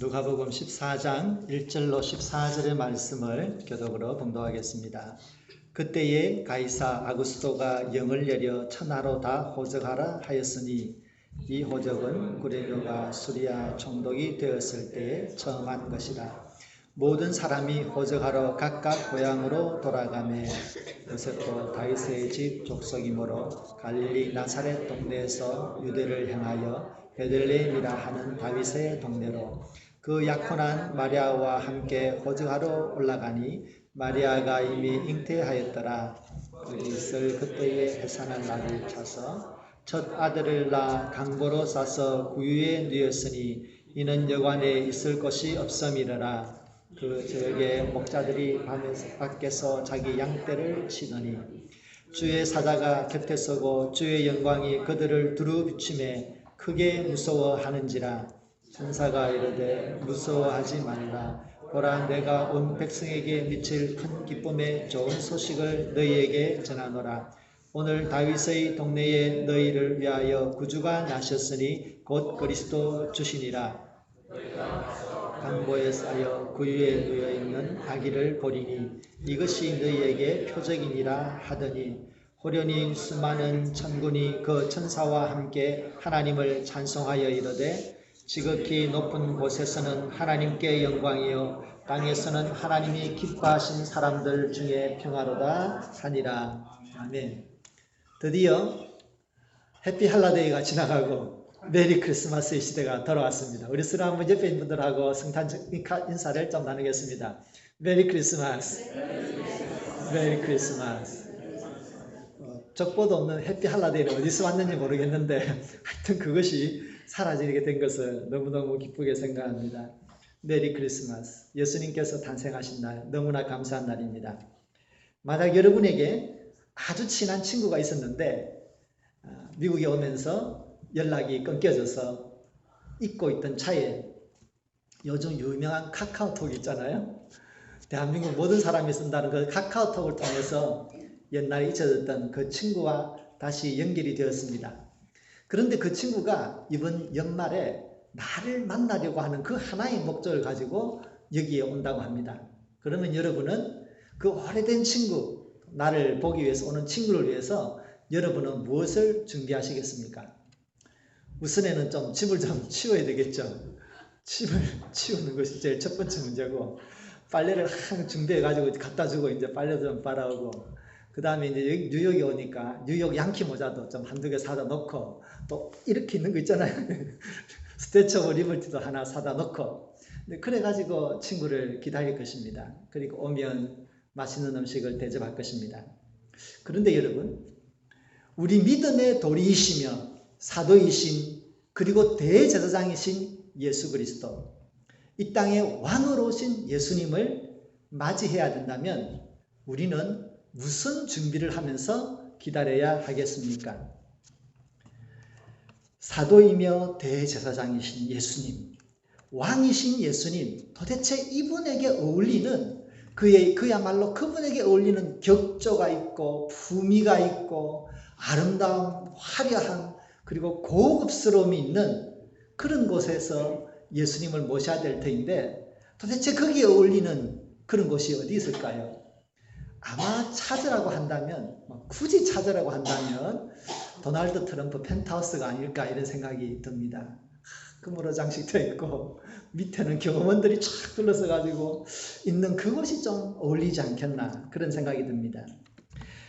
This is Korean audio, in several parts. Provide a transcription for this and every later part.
누가복음 14장 1절로 14절의 말씀을 교독으로 봉독하겠습니다. 그때에 가이사 아구스토가 영을 내려 천하로 다 호적하라 하였으니 이 호적은 구레뇨가 수리아 총독이 되었을 때에 처음 한 것이라. 모든 사람이 호적하러 각각 고향으로 돌아가매 요셉도 다윗의 집 족속이므로 갈릴리 나사렛 동네에서 유대를 향하여 베들레헴이라 하는 다윗의 동네로 그 약혼한 마리아와 함께 호적하러 올라가니 마리아가 이미 잉태하였더라. 그들이 있을 그때에 해산할 날을 차서 첫 아들을 낳아 강보로 싸서 구유에 누였으니 이는 여관에 있을 곳이 없음이러라. 그 저녁에 목자들이 밖에서 자기 양떼를 치더니 주의 사자가 곁에 서고 주의 영광이 그들을 두루 비추매 크게 무서워하는지라. 천사가 이르되 무서워하지 말라. 보라, 내가 온 백성에게 미칠 큰 기쁨의 좋은 소식을 너희에게 전하노라. 오늘 다윗의 동네에 너희를 위하여 구주가 나셨으니 곧 그리스도 주시니라. 강보에 쌓여 구유에 누워있는 아기를 보리니 이것이 너희에게 표적이니라 하더니 호련히 수많은 천군이 그 천사와 함께 하나님을 찬송하여 이르되 지극히 높은 곳에서는 하나님께 영광이요 땅에서는 하나님이 기뻐하신 사람들 중에 평화로다 하니라. 아멘. 드디어 해피 할라데이가 지나가고 메리 크리스마스의 시대가 돌아왔습니다. 우리 서로 한번 옆에 있는 분들하고 성탄 인사를 좀 나누겠습니다. 메리 크리스마스. 메리 크리스마스. 적보도 없는 해피 할라데이는 어디서 왔는지 모르겠는데 하여튼 그것이 사라지게 된 것을 너무너무 기쁘게 생각합니다. 메리 크리스마스. 예수님께서 탄생하신 날, 너무나 감사한 날입니다. 만약 여러분에게 아주 친한 친구가 있었는데 미국에 오면서 연락이 끊겨져서 잊고 있던 차에 요즘 유명한 카카오톡 있잖아요. 대한민국 모든 사람이 쓴다는 그 카카오톡을 통해서 옛날에 잊혀졌던 그 친구와 다시 연결이 되었습니다. 그런데 그 친구가 이번 연말에 나를 만나려고 하는 그 하나의 목적을 가지고 여기에 온다고 합니다. 그러면 여러분은 그 오래된 친구, 나를 보기 위해서 오는 친구를 위해서 여러분은 무엇을 준비하시겠습니까? 우선에는 좀 집을 좀 치워야 되겠죠. 집을 치우는 것이 제일 첫 번째 문제고, 빨래를 항상 준비해가지고 갖다 주고 이제 빨래도 좀 빨아오고, 그 다음에 이제 뉴욕에 오니까 뉴욕 양키 모자도 좀 한두 개 사다 놓고, 또 이렇게 있는 거 있잖아요. 스트레쳐블 리버티도 하나 사다 놓고, 그래가지고 친구를 기다릴 것입니다. 그리고 오면 맛있는 음식을 대접할 것입니다. 그런데 여러분, 우리 믿음의 도리이시며 사도이신 그리고 대제사장이신 예수 그리스도, 이 땅의 왕으로 오신 예수님을 맞이해야 된다면 우리는 무슨 준비를 하면서 기다려야 하겠습니까? 사도이며 대제사장이신 예수님, 왕이신 예수님, 도대체 이분에게 어울리는 그야말로 그분에게 어울리는 격조가 있고 품위가 있고 아름다움, 화려함, 그리고 고급스러움이 있는 그런 곳에서 예수님을 모셔야 될 터인데 도대체 거기에 어울리는 그런 곳이 어디 있을까요? 아마 찾으라고 한다면, 굳이 찾으라고 한다면 도널드 트럼프 펜트하우스가 아닐까 이런 생각이 듭니다. 금으로 장식되어 있고 밑에는 경호원들이 쫙 둘러서 가지고 있는 그곳이 좀 어울리지 않겠나 그런 생각이 듭니다.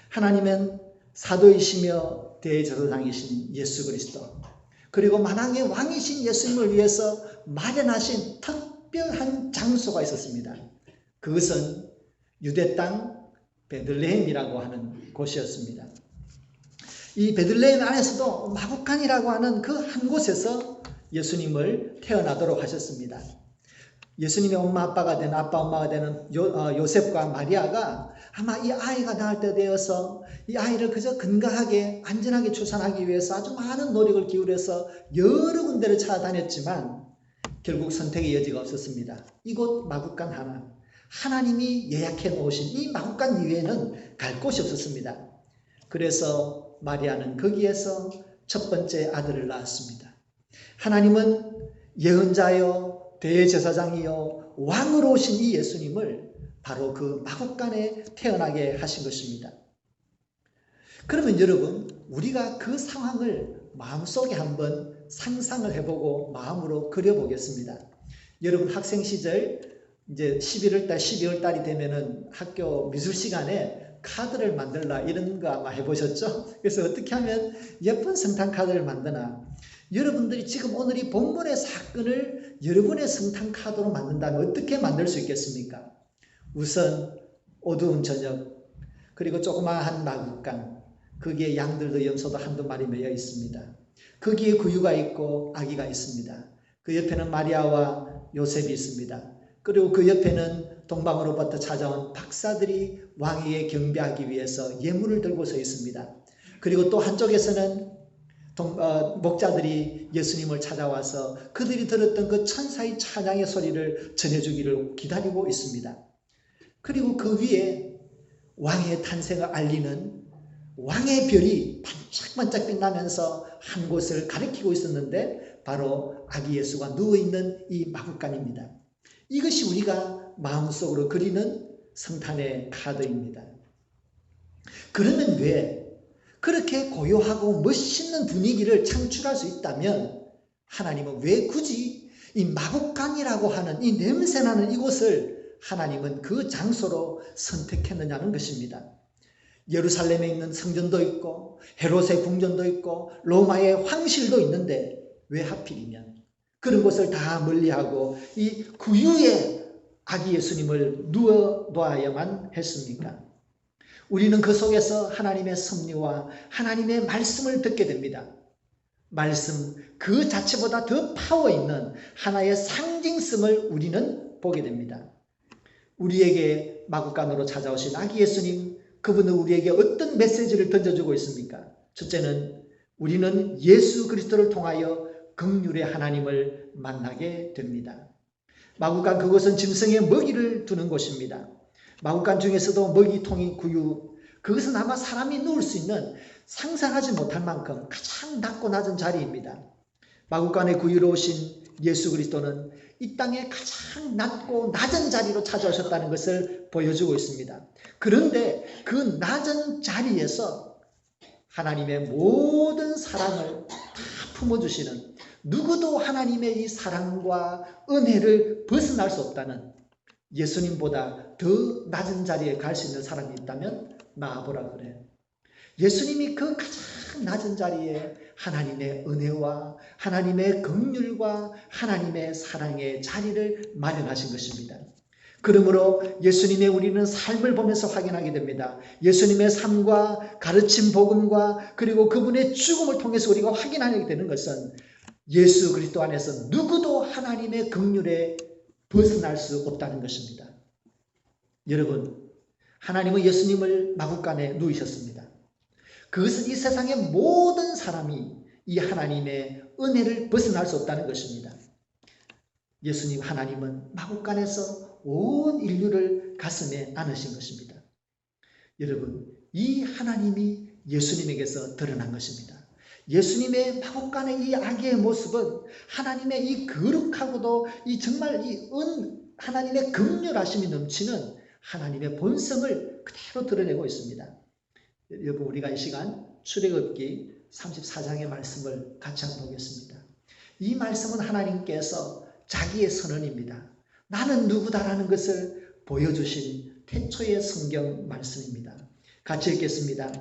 하나님은 사도이시며 대제사장이신 예수 그리스도, 그리고 만왕의 왕이신 예수님을 위해서 마련하신 특별한 장소가 있었습니다. 그것은 유대 땅 베들레헴이라고 하는 곳이었습니다. 이 베들레헴 안에서도 마구간이라고 하는 그 한 곳에서 예수님을 태어나도록 하셨습니다. 예수님의 엄마 아빠가 되는 요셉과 마리아가 아마 이 아이가 낳을 때 되어서 이 아이를 그저 건강하게 안전하게 출산하기 위해서 아주 많은 노력을 기울여서 여러 군데를 찾아다녔지만 결국 선택의 여지가 없었습니다. 이곳 마구간 하나, 하나님이 예약해 놓으신 이 마구간 이외에는 갈 곳이 없었습니다. 그래서 마리아는 거기에서 첫 번째 아들을 낳았습니다. 하나님은 예언자요 대제사장이요 왕으로 오신 이 예수님을 바로 그 마국간에 태어나게 하신 것입니다. 그러면 여러분, 우리가 그 상황을 마음속에 한번 상상을 해보고 마음으로 그려보겠습니다. 여러분 학생 시절 이제 11월 달, 12월 달이 되면은 학교 미술 시간에 카드를 만들라 이런 거 아마 해보셨죠? 그래서 어떻게 하면 예쁜 성탄 카드를 만드나? 여러분들이 지금 오늘 이 본문의 사건을 여러분의 성탄 카드로 만든다면 어떻게 만들 수 있겠습니까? 우선 어두운 저녁, 그리고 조그마한 마국간, 거기에 양들도 염소도 한두 마리 매여 있습니다. 거기에 구유가 있고 아기가 있습니다. 그 옆에는 마리아와 요셉이 있습니다. 그리고 그 옆에는 동방으로부터 찾아온 박사들이 왕에게 경배하기 위해서 예물을 들고 서 있습니다. 그리고 또 한쪽에서는 목자들이 예수님을 찾아와서 그들이 들었던 그 천사의 찬양의 소리를 전해주기를 기다리고 있습니다. 그리고 그 위에 왕의 탄생을 알리는 왕의 별이 반짝반짝 빛나면서 한 곳을 가리키고 있었는데 바로 아기 예수가 누워있는 이 마국간입니다. 이것이 우리가 마음속으로 그리는 성탄의 카드입니다. 그러면 왜 그렇게 고요하고 멋있는 분위기를 창출할 수 있다면 하나님은 왜 굳이 이 마국간이라고 하는 이 냄새나는 이곳을 하나님은 그 장소로 선택했느냐는 것입니다. 예루살렘에 있는 성전도 있고 헤롯의 궁전도 있고 로마의 황실도 있는데 왜 하필이면 그런 곳을 다 멀리하고 이 구유의 아기 예수님을 누워둬야만 했습니까? 우리는 그 속에서 하나님의 섭리와 하나님의 말씀을 듣게 됩니다. 말씀 그 자체보다 더 파워 있는 하나의 상징성을 우리는 보게 됩니다. 우리에게 마국간으로 찾아오신 아기 예수님, 그분은 우리에게 어떤 메시지를 던져주고 있습니까? 첫째는 우리는 예수 그리스도를 통하여 긍휼의 하나님을 만나게 됩니다. 마국간 그곳은 짐승의 먹이를 두는 곳입니다. 마국간 중에서도 먹이통이 구유, 그것은 아마 사람이 누울 수 있는 상상하지 못할 만큼 가장 낮고 낮은 자리입니다. 마국간의 구유로 오신 예수 그리스도는 이 땅에 가장 낮고 낮은 자리로 찾아오셨다는 것을 보여주고 있습니다. 그런데 그 낮은 자리에서 하나님의 모든 사랑을 다 품어주시는, 누구도 하나님의 이 사랑과 은혜를 벗어날 수 없다는, 예수님보다 더 낮은 자리에 갈 수 있는 사람이 있다면 나아보라 그래. 예수님이 그 가장 낮은 자리에 하나님의 은혜와 하나님의 긍휼과 하나님의 사랑의 자리를 마련하신 것입니다. 그러므로 예수님의 우리는 삶을 보면서 확인하게 됩니다. 예수님의 삶과 가르침 복음과 그리고 그분의 죽음을 통해서 우리가 확인하게 되는 것은 예수 그리스도 안에서 누구도 하나님의 긍휼에 벗어날 수 없다는 것입니다. 여러분, 하나님은 예수님을 마국간에 누이셨습니다. 그것은 이 세상의 모든 사람이 이 하나님의 은혜를 벗어날 수 없다는 것입니다. 예수님 하나님은 마국간에서 온 인류를 가슴에 안으신 것입니다. 여러분, 이 하나님이 예수님에게서 드러난 것입니다. 예수님의 마국간의 이 아기의 모습은 하나님의 이 거룩하고도 이 정말 하나님의 긍휼하심이 넘치는 하나님의 본성을 그대로 드러내고 있습니다. 여러분, 우리가 이 시간 출애굽기 34장의 말씀을 같이 한번 보겠습니다. 이 말씀은 하나님께서 자기의 선언입니다. 나는 누구다라는 것을 보여주신 태초의 성경 말씀입니다. 같이 읽겠습니다.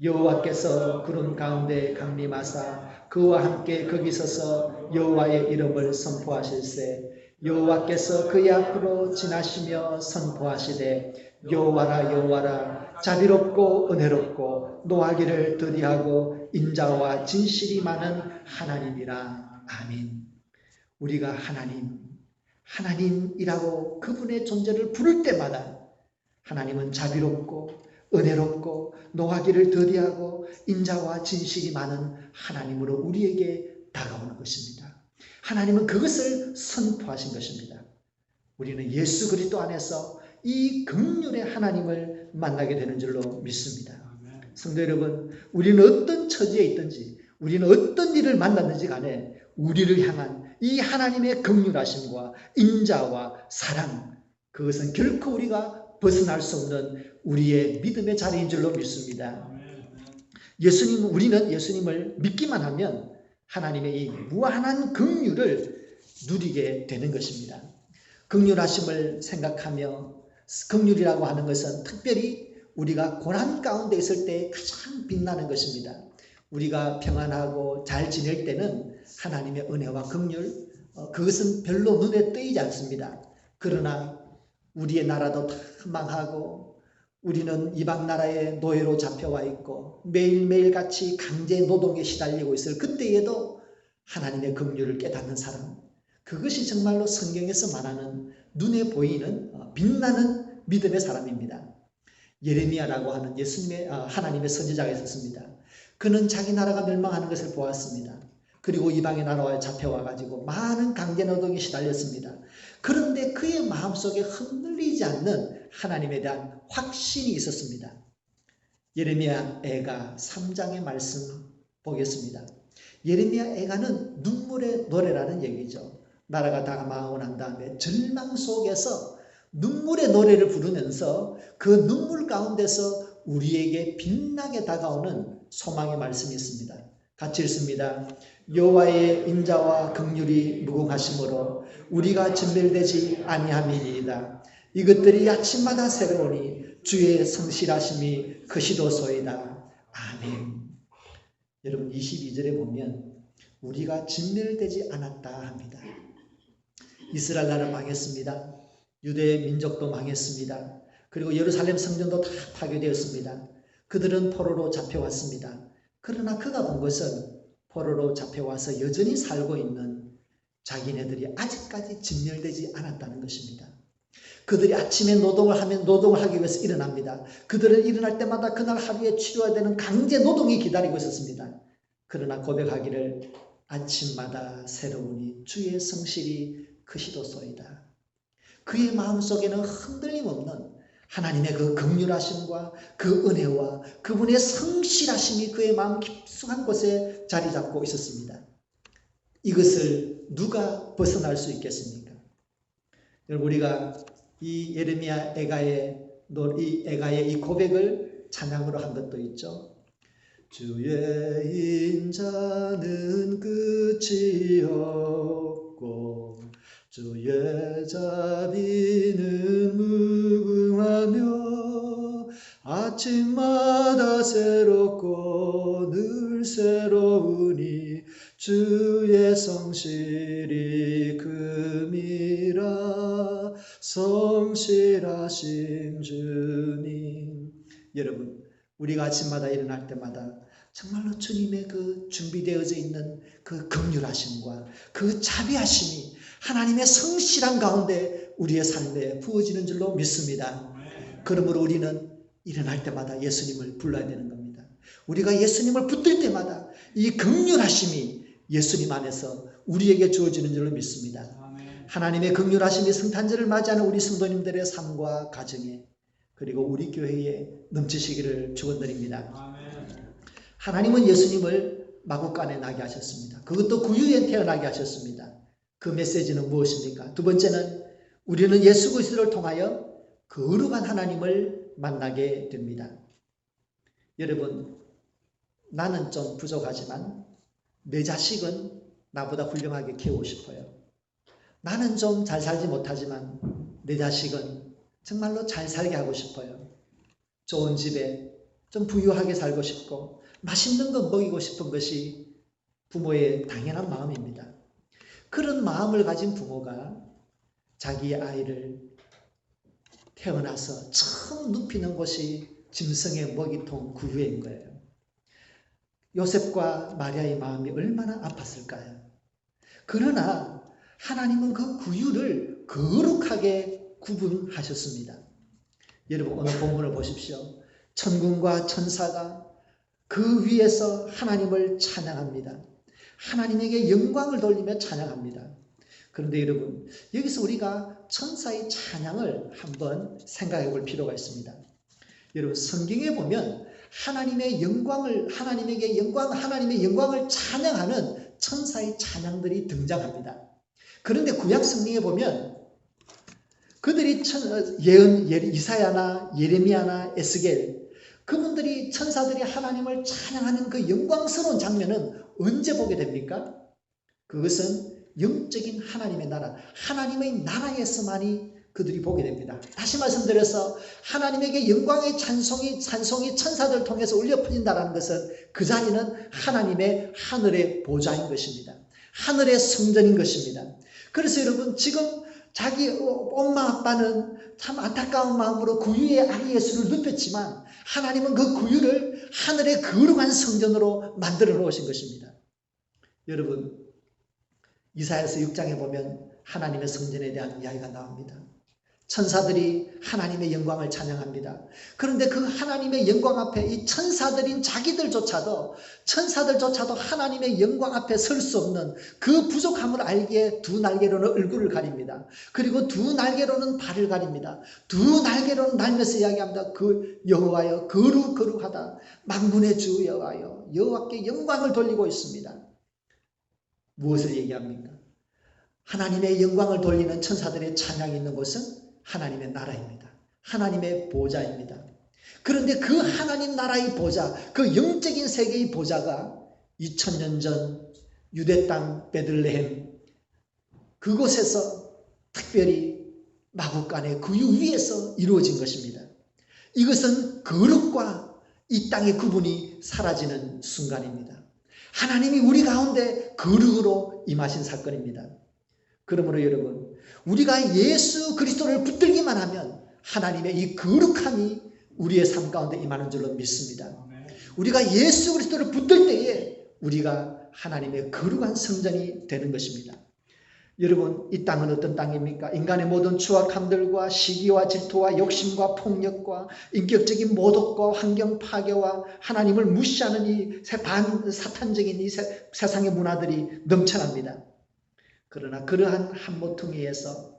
여호와께서 구름 가운데 강림하사 그와 함께 거기 서서 여호와의 이름을 선포하실세. 여호와께서 그의 앞으로 지나시며 선포하시되 여호와라 여호와라 자비롭고 은혜롭고 노하기를 더디하고 인자와 진실이 많은 하나님이라. 아멘. 우리가 하나님이라고 그분의 존재를 부를 때마다 하나님은 자비롭고 은혜롭고 노하기를 더디하고 인자와 진실이 많은 하나님으로 우리에게 다가오는 것입니다. 하나님은 그것을 선포하신 것입니다. 우리는 예수 그리스도 안에서 이 긍휼의 하나님을 만나게 되는 줄로 믿습니다. 성도 여러분, 우리는 어떤 처지에 있든지 우리는 어떤 일을 만났는지 간에 우리를 향한 이 하나님의 긍휼하심과 인자와 사랑, 그것은 결코 우리가 벗어날 수 없는 우리의 믿음의 자리인 줄로 믿습니다. 우리는 예수님을 믿기만 하면 하나님의 이 무한한 긍휼을 누리게 되는 것입니다. 긍휼하심을 생각하며, 긍휼이라고 하는 것은 특별히 우리가 고난 가운데 있을 때 가장 빛나는 것입니다. 우리가 평안하고 잘 지낼 때는 하나님의 은혜와 긍휼, 그것은 별로 눈에 띄지 않습니다. 그러나 우리의 나라도 다 망하고 우리는 이방 나라의 노예로 잡혀와 있고 매일매일 같이 강제 노동에 시달리고 있을 그때에도 하나님의 긍휼을 깨닫는 사람, 그것이 정말로 성경에서 말하는 눈에 보이는 빛나는 믿음의 사람입니다. 예레미야라고 하는 하나님의 선지자가 있었습니다. 그는 자기 나라가 멸망하는 것을 보았습니다. 그리고 이방의 나라에 잡혀와가지고 많은 강제 노동에 시달렸습니다. 그런데 그의 마음속에 흔들리지 않는 하나님에 대한 확신이 있었습니다. 예레미야 애가 3장의 말씀 보겠습니다. 예레미야 애가는 눈물의 노래라는 얘기죠. 나라가 다 망하고 난 다음에 절망 속에서 눈물의 노래를 부르면서 그 눈물 가운데서 우리에게 빛나게 다가오는 소망의 말씀이 있습니다. 같이 읽습니다. 여호와의 인자와 긍휼이 무궁하심으로 우리가 진멸되지 아니함이니이다. 이것들이 아침마다 새로우니 주의 성실하심이 크시도소이다. 아멘. 여러분 22절에 보면 우리가 진멸되지 않았다 합니다. 이스라엘 나라 망했습니다. 유대 민족도 망했습니다. 그리고 예루살렘 성전도 다 파괴되었습니다. 그들은 포로로 잡혀왔습니다. 그러나 그가 본 것은 포로로 잡혀와서 여전히 살고 있는 자기네들이 아직까지 진멸되지 않았다는 것입니다. 그들이 아침에 노동을 하기 위해서 일어납니다. 그들은 일어날 때마다 그날 하루에 치러야 되는 강제 노동이 기다리고 있었습니다. 그러나 고백하기를 아침마다 새로우니 주의 성실이 크시도소이다. 그의 마음속에는 흔들림 없는 하나님의 그 긍휼하심과 그 은혜와 그분의 성실하심이 그의 마음 깊숙한 곳에 자리 잡고 있었습니다. 이것을 누가 벗어날 수 있겠습니까? 여러분, 우리가 이 예레미야 애가의 이 고백을 찬양으로 한 것도 있죠. 주의 인자는 끝이 없고 주의 자비는 무궁하며 아침마다 새롭고 늘 새로우니 주의 성실이 금이라 성실하신 주님. 여러분, 우리가 아침마다 일어날 때마다 정말로 주님의 그 준비되어져 있는 그 긍휼하심과 그 자비하심이 하나님의 성실한 가운데 우리의 삶에 부어지는 줄로 믿습니다. 그러므로 우리는 일어날 때마다 예수님을 불러야 되는 겁니다. 우리가 예수님을 붙들 때마다 이 긍휼하심이 예수님 안에서 우리에게 주어지는 줄로 믿습니다. 하나님의 긍휼하심이 성탄절을 맞이하는 우리 성도님들의 삶과 가정에 그리고 우리 교회에 넘치시기를 축원드립니다. 하나님은 예수님을 마구간에 나게 하셨습니다. 그것도 구유에 태어나게 하셨습니다. 그 메시지는 무엇입니까? 두 번째는 우리는 예수 그리스도를 통하여 거룩한 하나님을 만나게 됩니다. 여러분, 나는 좀 부족하지만 내 자식은 나보다 훌륭하게 키우고 싶어요. 나는 좀 잘 살지 못하지만 내 자식은 정말로 잘 살게 하고 싶어요. 좋은 집에 좀 부유하게 살고 싶고 맛있는 거 먹이고 싶은 것이 부모의 당연한 마음입니다. 그런 마음을 가진 부모가 자기의 아이를 태어나서 처음 눕히는 곳이 짐승의 먹이통 구유인 거예요. 요셉과 마리아의 마음이 얼마나 아팠을까요? 그러나 하나님은 그 구유를 거룩하게 구분하셨습니다. 여러분, 오늘 본문을 보십시오. 천군과 천사가 그 위에서 하나님을 찬양합니다. 하나님에게 영광을 돌리며 찬양합니다. 그런데 여러분, 여기서 우리가 천사의 찬양을 한번 생각해 볼 필요가 있습니다. 여러분, 성경에 보면 하나님의 영광을 찬양하는 천사의 찬양들이 등장합니다. 그런데 구약 성경에 보면 그들이 이사야나 예레미야나 에스겔 그분들이 천사들이 하나님을 찬양하는 그 영광스러운 장면은 언제 보게 됩니까? 그것은 영적인 하나님의 나라, 하나님의 나라에서만이 그들이 보게 됩니다. 다시 말씀드려서 하나님에게 영광의 찬송이 천사들 통해서 울려 퍼진다는 것은 그 자리는 하나님의 하늘의 보좌인 것입니다. 하늘의 성전인 것입니다. 그래서 여러분 지금 자기 엄마 아빠는 참 안타까운 마음으로 구유의 아기 예수를 눕혔지만 하나님은 그 구유를 하늘의 거룩한 성전으로 만들어 놓으신 것입니다. 여러분 이사야서 6장에 보면 하나님의 성전에 대한 이야기가 나옵니다. 천사들이 하나님의 영광을 찬양합니다. 그런데 그 하나님의 영광 앞에 이 천사들인 자기들조차도 하나님의 영광 앞에 설 수 없는 그 부족함을 알기에 두 날개로는 얼굴을 가립니다. 그리고 두 날개로는 발을 가립니다. 두 날개로는 날면서 이야기합니다. 그 여호와여 거룩하다. 만군의 주 여호와여 여호와께 영광을 돌리고 있습니다. 무엇을 얘기합니까? 하나님의 영광을 돌리는 천사들의 찬양이 있는 곳은 하나님의 나라입니다. 하나님의 보좌입니다. 그런데 그 하나님 나라의 보좌, 그 영적인 세계의 보좌가 2000년 전 유대 땅 베들레헴 그곳에서 특별히 마구간의 구유 위에서 이루어진 것입니다. 이것은 거룩과 이 땅의 구분이 사라지는 순간입니다. 하나님이 우리 가운데 거룩으로 임하신 사건입니다. 그러므로 여러분 우리가 예수 그리스도를 붙들기만 하면 하나님의 이 거룩함이 우리의 삶 가운데 임하는 줄로 믿습니다. 우리가 예수 그리스도를 붙들 때에 우리가 하나님의 거룩한 성전이 되는 것입니다. 여러분 이 땅은 어떤 땅입니까? 인간의 모든 추악함들과 시기와 질투와 욕심과 폭력과 인격적인 모독과 환경 파괴와 하나님을 무시하는 이 사탄적인 이 세상의 문화들이 넘쳐납니다. 그러나 그러한 한 모퉁이에서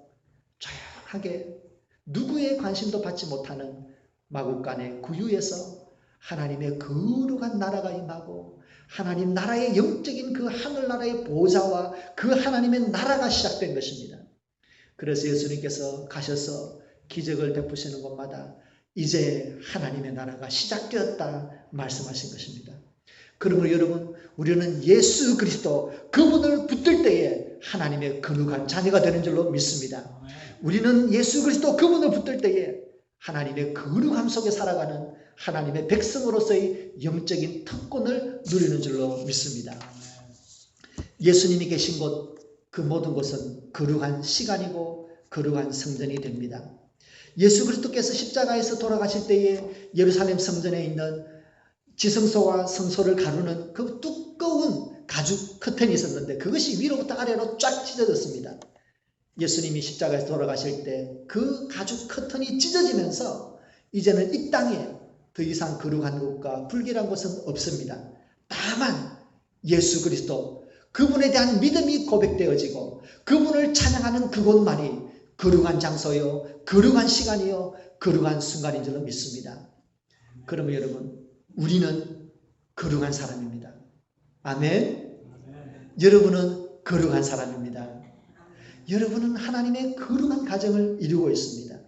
조용하게 누구의 관심도 받지 못하는 마구간의 구유에서 하나님의 거룩한 나라가 임하고 하나님 나라의 영적인 그 하늘나라의 보좌와 그 하나님의 나라가 시작된 것입니다. 그래서 예수님께서 가셔서 기적을 베푸시는 곳마다 이제 하나님의 나라가 시작되었다 말씀하신 것입니다. 그러므로 여러분 우리는 예수 그리스도 그분을 붙들 때에 하나님의 거룩한 자녀가 되는 줄로 믿습니다. 우리는 예수 그리스도 그분을 붙들 때에 하나님의 거룩함 속에 살아가는 하나님의 백성으로서의 영적인 특권을 누리는 줄로 믿습니다. 예수님이 계신 곳, 그 모든 곳은 거룩한 시간이고 거룩한 성전이 됩니다. 예수 그리스도께서 십자가에서 돌아가실 때에 예루살렘 성전에 있는 지성소와 성소를 가르는 그 두꺼운 가죽 커튼이 있었는데 그것이 위로부터 아래로 쫙 찢어졌습니다. 예수님이 십자가에서 돌아가실 때 그 가죽 커튼이 찢어지면서 이제는 이 땅에 더 이상 거룩한 곳과 불결한 곳은 없습니다. 다만 예수 그리스도 그분에 대한 믿음이 고백되어지고 그분을 찬양하는 그곳만이 거룩한 장소요, 거룩한 시간이요, 거룩한 순간인 줄로 믿습니다. 그러면 여러분 우리는 거룩한 사람입니다. 아멘. 여러분은 거룩한 사람입니다. 여러분은 하나님의 거룩한 가정을 이루고 있습니다.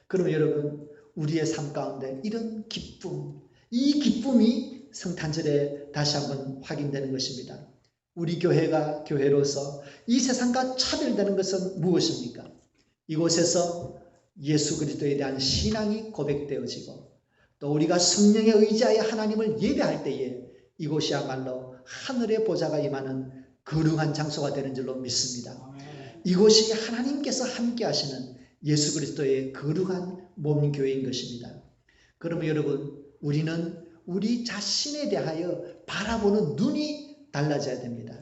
그러면 여러분 우리의 삶 가운데 이런 기쁨, 이 기쁨이 성탄절에 다시 한번 확인되는 것입니다. 우리 교회가 교회로서 이 세상과 차별되는 것은 무엇입니까? 이곳에서 예수 그리스도에 대한 신앙이 고백되어지고 또 우리가 성령에 의지하여 하나님을 예배할 때에 이곳이야말로 하늘의 보좌가 임하는 거룩한 장소가 되는 줄로 믿습니다. 이곳이 하나님께서 함께 하시는 예수 그리스도의 거룩한 몸 교회인 것입니다. 그러면 여러분 우리는 우리 자신에 대하여 바라보는 눈이 달라져야 됩니다.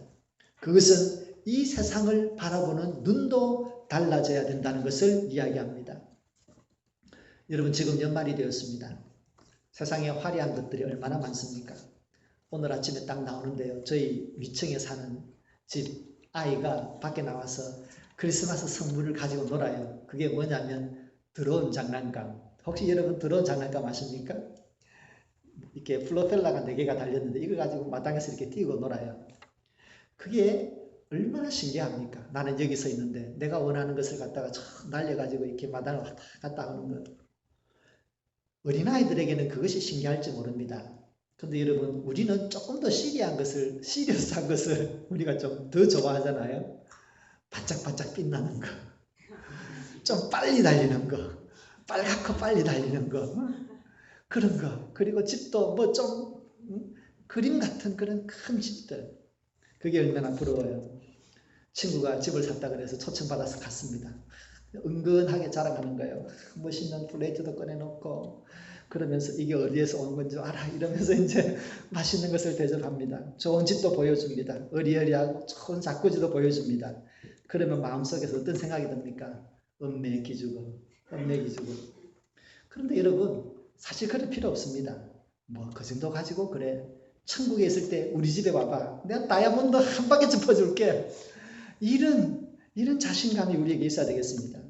그것은 이 세상을 바라보는 눈도 달라져야 된다는 것을 이야기합니다. 여러분 지금 연말이 되었습니다. 세상에 화려한 것들이 얼마나 많습니까? 오늘 아침에 딱 나오는데요. 저희 위층에 사는 집 아이가 밖에 나와서 크리스마스 선물을 가지고 놀아요. 그게 뭐냐면 드론 장난감. 혹시 여러분 드론 장난감 아십니까? 이렇게 플로펠러가 4개가 달렸는데 이걸 가지고 마당에서 이렇게 띄우고 놀아요. 그게 얼마나 신기합니까? 나는 여기 서 있는데 내가 원하는 것을 갖다가 날려가지고 이렇게 마당을 왔다 갔다 하는 것. 어린아이들에게는 그것이 신기할지 모릅니다. 근데 여러분, 우리는 조금 더 시리어스한 것을 우리가 좀 더 좋아하잖아요. 반짝반짝 빛나는 거. 좀 빨리 달리는 거. 빨갛고 빨리 달리는 거. 그런 거. 그리고 집도 뭐 좀 그림 같은 그런 큰 집들. 그게 얼마나 부러워요. 친구가 집을 샀다 그래서 초청받아서 갔습니다. 은근하게 자랑하는 거예요. 멋있는 플레이트도 꺼내놓고 그러면서 이게 어디에서 온 건지 알아 이러면서 이제 맛있는 것을 대접합니다. 좋은 집도 보여줍니다. 어리어리하고 좋은 자꾸지도 보여줍니다. 그러면 마음속에서 어떤 생각이 듭니까? 음메 기주고. 그런데 여러분, 사실 그럴 필요 없습니다. 뭐 그 정도 가지고 그래. 천국에 있을 때 우리 집에 와봐. 내가 다이아몬드 한 바퀴 퍼줄게. 이런 자신감이 우리에게 있어야 되겠습니다.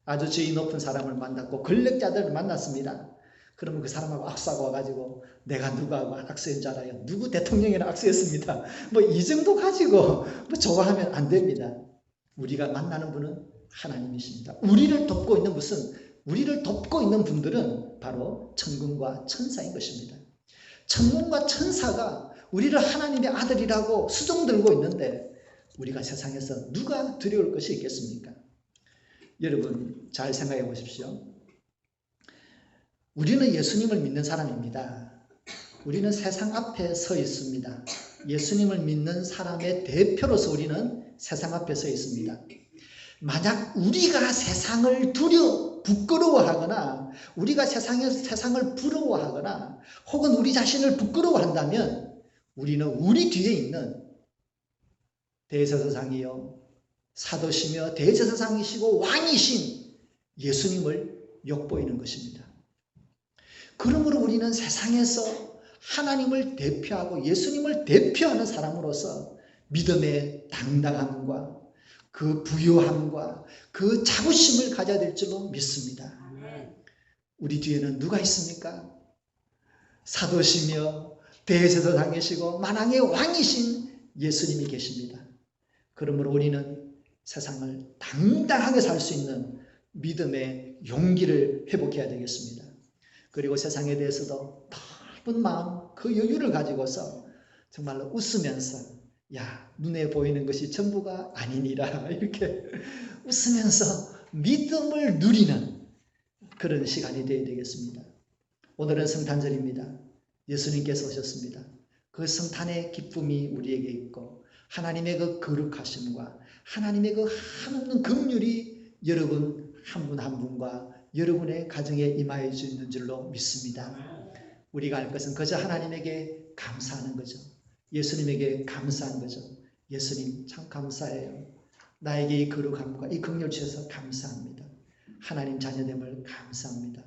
아주 지위 높은 사람을 만났고 권력자들을 만났습니다. 그러면 그 사람하고 악수하고 와가지고 내가 누구하고 악수한 줄 알아요? 누구 대통령이랑 악수했습니다. 뭐 이 정도 가지고 뭐 좋아하면 안 됩니다. 우리가 만나는 분은 하나님이십니다. 우리를 돕고 있는 분들은 바로 천군과 천사인 것입니다. 천군과 천사가 우리를 하나님의 아들이라고 수종 들고 있는데 우리가 세상에서 누가 두려울 것이 있겠습니까? 여러분 잘 생각해 보십시오. 우리는 예수님을 믿는 사람입니다. 우리는 세상 앞에 서 있습니다. 예수님을 믿는 사람의 대표로서 우리는 세상 앞에 서 있습니다. 만약 우리가 세상을 부끄러워하거나 우리가 세상을 부러워하거나 혹은 우리 자신을 부끄러워한다면 우리는 우리 뒤에 있는 대제사장이요 사도시며 대제사장이시고 왕이신 예수님을 욕보이는 것입니다. 그러므로 우리는 세상에서 하나님을 대표하고 예수님을 대표하는 사람으로서 믿음의 당당함과 그 부요함과 그 자부심을 가져야 될 줄로 믿습니다. 우리 뒤에는 누가 있습니까? 사도시며 대제사장이시고 만왕의 왕이신 예수님이 계십니다. 그러므로 우리는 세상을 당당하게 살 수 있는 믿음의 용기를 회복해야 되겠습니다. 그리고 세상에 대해서도 넓은 마음, 그 여유를 가지고서 정말로 웃으면서 야, 눈에 보이는 것이 전부가 아니니라 이렇게 웃으면서 믿음을 누리는 그런 시간이 되어야 되겠습니다. 오늘은 성탄절입니다. 예수님께서 오셨습니다. 그 성탄의 기쁨이 우리에게 있고 하나님의 그 거룩하심과 하나님의 그 한없는 긍휼이 여러분 한 분 한 분과 여러분의 가정에 임하여 있는 줄로 믿습니다. 우리가 할 것은 그저 하나님에게 감사하는 거죠. 예수님에게 감사한 거죠. 예수님 참 감사해요. 나에게 이 거룩함과 이 긍휼 주셔서 감사합니다. 하나님 자녀됨을 감사합니다.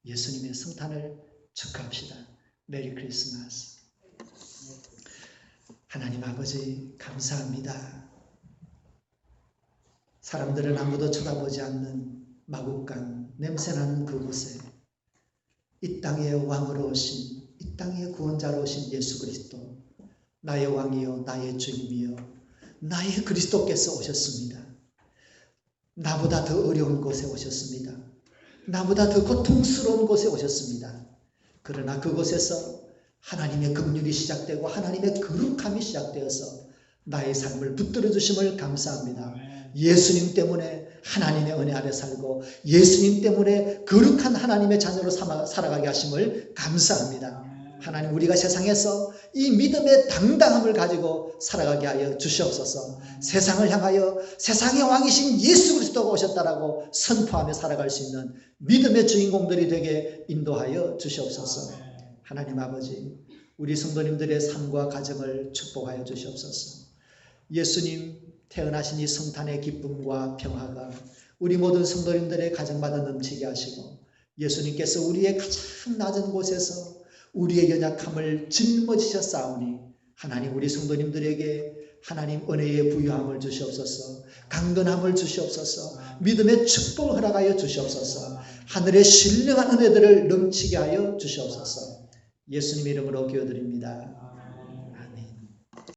예수님의 성탄을 축하합시다. 메리 크리스마스. 하나님 아버지 감사합니다. 사람들은 아무도 쳐다보지 않는 마국간 냄새나는 그곳에 이 땅의 왕으로 오신 이 땅의 구원자로 오신 예수 그리스도 나의 왕이요 나의 주님이요 나의 그리스도께서 오셨습니다. 나보다 더 어려운 곳에 오셨습니다. 나보다 더 고통스러운 곳에 오셨습니다. 그러나 그곳에서 하나님의 긍휼이 시작되고 하나님의 거룩함이 시작되어서 나의 삶을 붙들어 주심을 감사합니다. 예수님 때문에 하나님의 은혜 아래 살고 예수님 때문에 거룩한 하나님의 자녀로 살아가게 하심을 감사합니다. 하나님 우리가 세상에서 이 믿음의 당당함을 가지고 살아가게 하여 주시옵소서. 세상을 향하여 세상의 왕이신 예수 그리스도가 오셨다라고 선포하며 살아갈 수 있는 믿음의 주인공들이 되게 인도하여 주시옵소서. 하나님 아버지 우리 성도님들의 삶과 가정을 축복하여 주시옵소서. 예수님 태어나신 이 성탄의 기쁨과 평화가 우리 모든 성도님들의 가정마다 넘치게 하시고 예수님께서 우리의 가장 낮은 곳에서 우리의 연약함을 짊어지셨사오니 하나님 우리 성도님들에게 하나님 은혜의 부유함을 주시옵소서. 강건함을 주시옵소서. 믿음의 축복을 허락하여 주시옵소서. 하늘의 신령한 은혜들을 넘치게 하여 주시옵소서. 예수님 이름으로 기도드립니다.